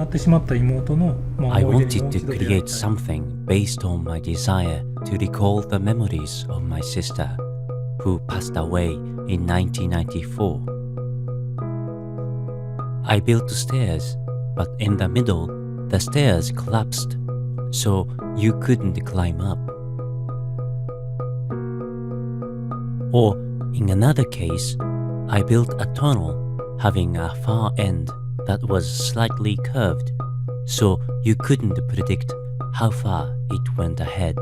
ってしまった妹の、I wanted to create something based on my desire to recall the memories of my sister, who passed away in 1994. I built stairs, but in the middle, the stairs collapsed, so you couldn't climb up. Or, in another case, I built a tunnel having a far end that was slightly curved, so you couldn't predict how far it went ahead.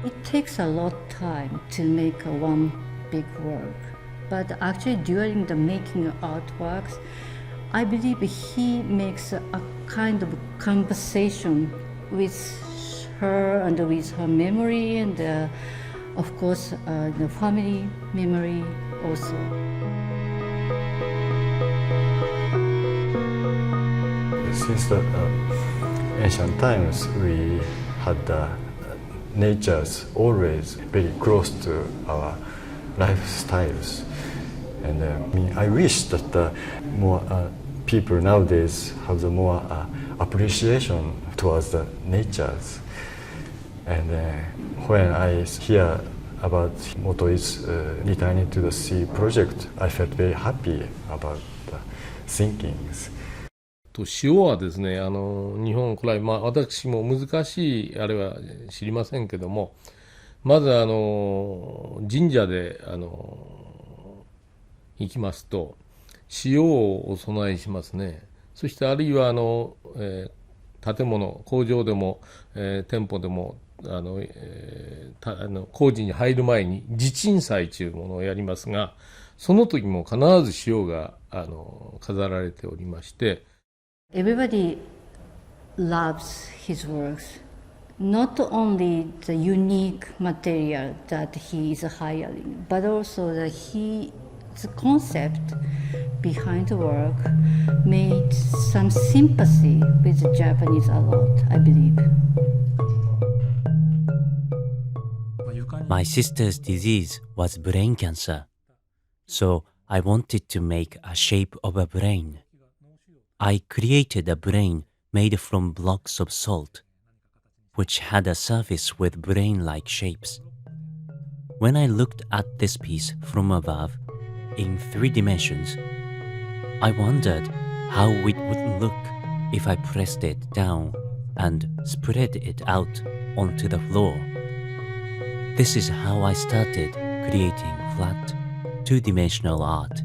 It takes a lot of time to make one big work, but actually during the making of artworks, I believe he makes a kind of conversation with her and with her memory and of course the family memory also. Since the ancient times, we had nature's always very close to our lifestyles, and I wish that more people nowadays have the more appreciation towards the natures. And when I hear about Motoi's Returning to the Sea project, I felt very happy about the thinkings. 塩はですね、日本古来、私も難しいあれは知りませんけども、まず神社で行きますと塩をお供えしますね。そしてあるいは建物、工場でも、店舗でも工事に入る前に地鎮祭というものをやりますが、その時も必ず塩が飾られておりまして。Everybody loves his works, not only the unique material that he is hiring, but also the concept behind the work made some sympathy with the Japanese a lot, I believe. My sister's disease was brain cancer, so I wanted to make a shape of a brain. I created a brain made from blocks of salt, which had a surface with brain-like shapes. When I looked at this piece from above, in 3 dimensions, I wondered how it would look if I pressed it down and spread it out onto the floor. This is how I started creating flat, 2-dimensional art.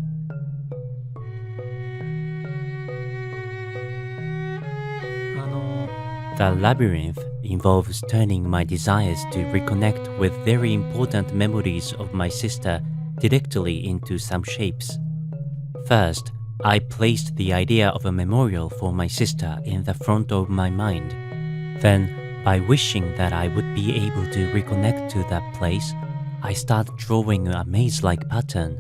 The labyrinth involves turning my desires to reconnect with very important memories of my sister directly into some shapes. First, I placed the idea of a memorial for my sister in the front of my mind. Then, by wishing that I would be able to reconnect to that place, I start drawing a maze-like pattern.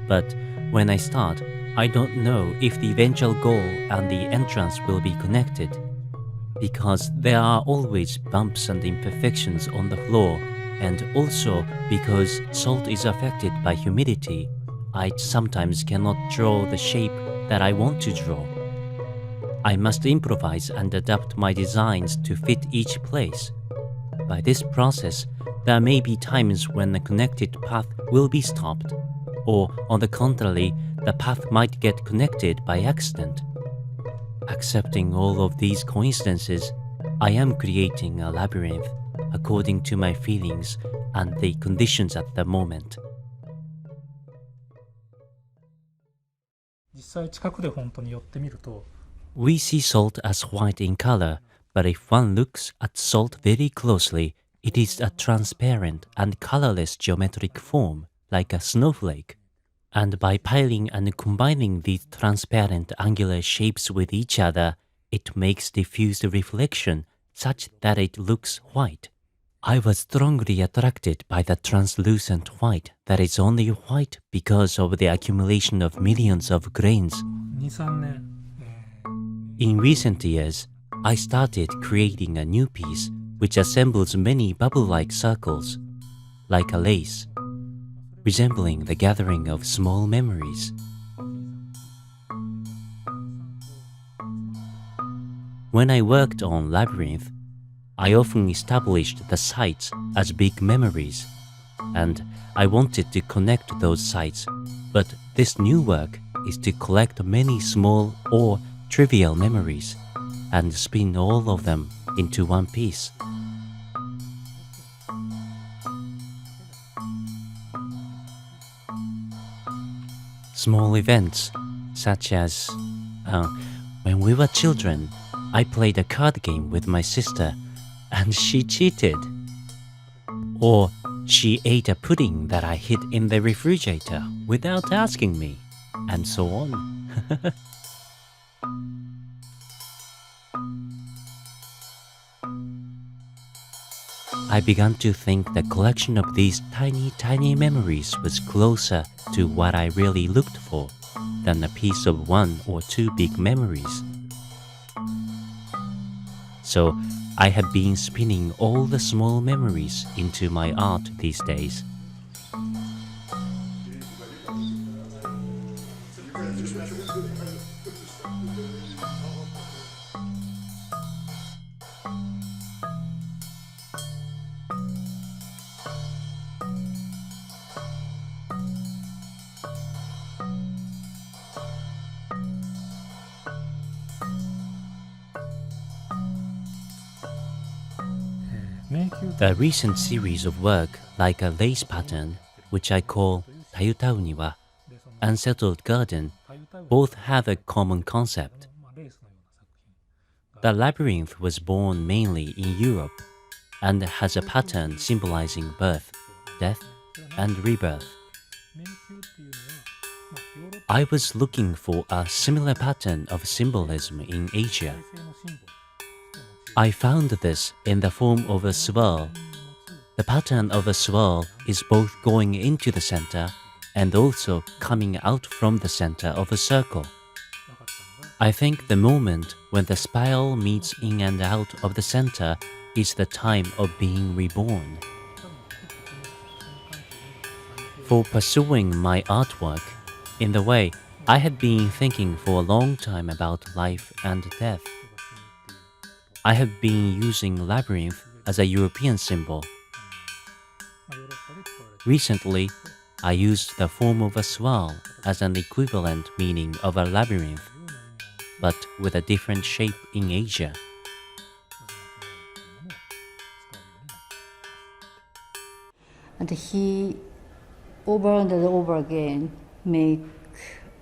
But when I start, I don't know if the eventual goal and the entrance will be connected, because there are always bumps and imperfections on the floor, and also because salt is affected by humidity, I sometimes cannot draw the shape that I want to draw. I must improvise and adapt my designs to fit each place. By this process, there may be times when the connected path will be stopped, or on the contrary, the path might get connected by accident. Accepting all of these coincidences, I am creating a labyrinth according to my feelings and the conditions at the moment. 実際近くで本当に寄ってみると We see salt as white in color, but if one looks at salt very closely, it is a transparent and colorless geometric form, like a snowflake. And by piling and combining these transparent angular shapes with each other, it makes diffused reflection such that it looks white. I was strongly attracted by the translucent white that is only white because of the accumulation of millions of grains. 2、3年、In recent years, I started creating a new piece which assembles many bubble-like circles, like a lace, resembling the gathering of small memories. When I worked on Labyrinth, I often established the sites as big memories, and I wanted to connect those sites, but this new work is to collect many small or trivial memories and spin all of them into one piece. Small events, such as when we were children, I played a card game with my sister and she cheated. Or she ate a pudding that I hid in the refrigerator without asking me, and so on. I began to think the collection of these tiny memories was closer to what I really looked for than a piece of one or two big memories. So I have been spinning all the small memories into my art these days. The recent series of work, like a lace pattern, which I call Tayutauniwa, Unsettled Garden, both have a common concept. The labyrinth was born mainly in Europe and has a pattern symbolizing birth, death, and rebirth. I was looking for a similar pattern of symbolism in Asia. I found this in the form of a swirl. The pattern of a swirl is both going into the center and also coming out from the center of a circle. I think the moment when the spiral meets in and out of the center is the time of being reborn. For pursuing my artwork, in the way I had been thinking for a long time about life and death, I have been using labyrinth as a European symbol. Recently, I used the form of a swirl as an equivalent meaning of a labyrinth, but with a different shape in Asia. And he, over and over again, make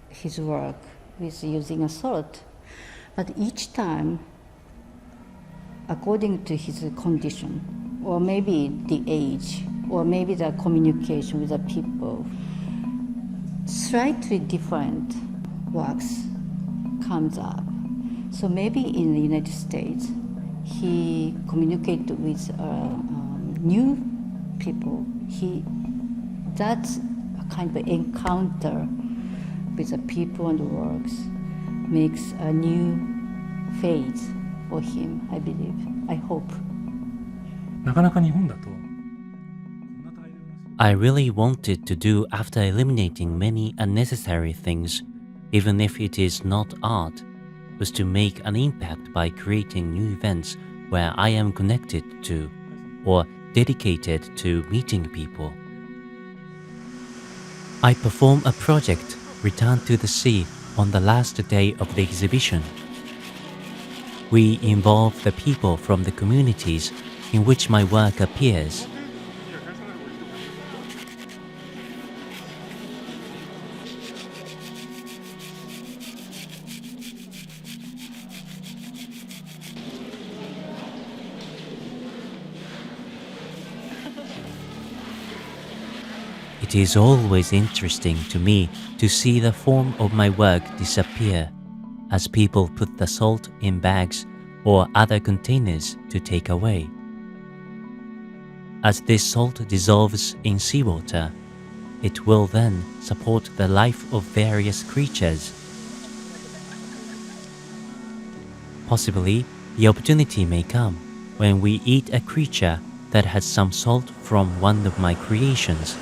his work with using a salt, but each time according to his condition, or maybe the age, or maybe the communication with the people, slightly different works comes up. So maybe in the United States, he communicated with new people. That's a kind of encounter with the people and the works makes a new phase for him, I believe. I hope. なかなか日本だと I really wanted to do after eliminating many unnecessary things, even if it is not art, was to make an impact by creating new events where I am connected to or dedicated to meeting people. I perform a project, Return to the Sea, on the last day of the exhibition. We involve the people from the communities in which my work appears. It is always interesting to me to see the form of my work disappear as people put the salt in bags or other containers to take away. As this salt dissolves in seawater, it will then support the life of various creatures. Possibly, the opportunity may come when we eat a creature that has some salt from one of my creations.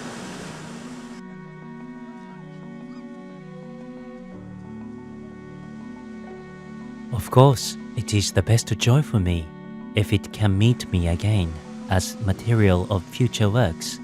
Of course, it is the best joy for me if it can meet me again as material of future works.